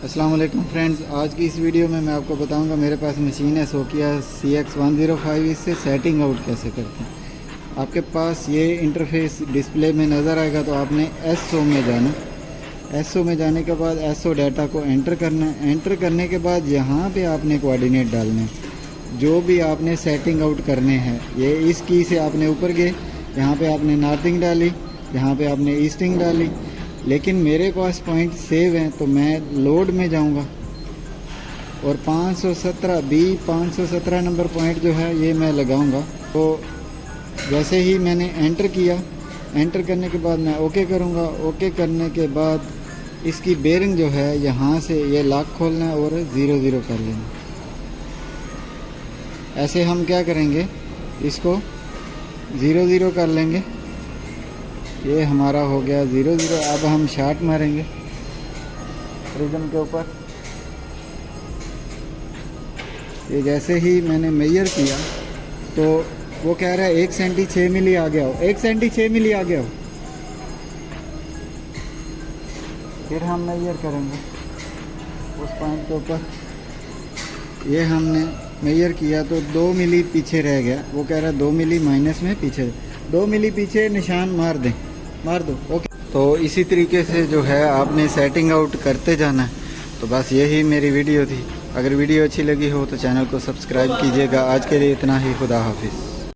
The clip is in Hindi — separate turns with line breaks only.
अस्सलाम वालेकुम फ्रेंड्स, आज की इस वीडियो में मैं आपको बताऊंगा मेरे पास मशीन है सोकिया CX105। इससे सेटिंग आउट कैसे करते हैं। आपके पास ये इंटरफेस डिस्प्ले में नज़र आएगा तो आपने एसओ में जाना। एसओ में जाने के बाद एसओ डाटा को एंटर करना है। एंटर करने के बाद यहाँ पे आपने कोऑर्डिनेट डालने हैं जो भी आपने सेटिंग आउट करने हैं। ये इस की से आपने ऊपर गए, यहाँ पे आपने नॉर्थिंग डाली, यहाँ पे आपने ईस्टिंग डाली। लेकिन मेरे पास पॉइंट सेव हैं तो मैं लोड में जाऊंगा और 517 नंबर पॉइंट जो है ये मैं लगाऊंगा। तो जैसे ही मैंने एंटर किया, एंटर करने के बाद मैं ओके करूंगा। ओके करने के बाद इसकी बेरिंग जो है यहाँ से ये लॉक खोलना है और 00 कर लेना। ऐसे हम क्या करेंगे, इसको 00 कर लेंगे। ये हमारा हो गया 00। अब हम शॉट मारेंगे प्रिज्म के ऊपर। ये जैसे ही मैंने मेजर किया तो वो कह रहा है 1 सेंटी 6 मिली आ गया हो, 1 सेंटी 6 मिली आ गया हो। फिर हम मेजर करेंगे उस पॉइंट के ऊपर। ये हमने मेजर किया तो 2 मिली पीछे रह गया। वो कह रहा है 2 मिली माइनस में पीछे, 2 मिली पीछे निशान मार दें, मार दो। ओके, तो इसी तरीके से जो है आपने सेटिंग आउट करते जाना है। तो बस यही मेरी वीडियो थी। अगर वीडियो अच्छी लगी हो तो चैनल को सब्सक्राइब कीजिएगा। आज के लिए इतना ही। खुदा हाफिज़।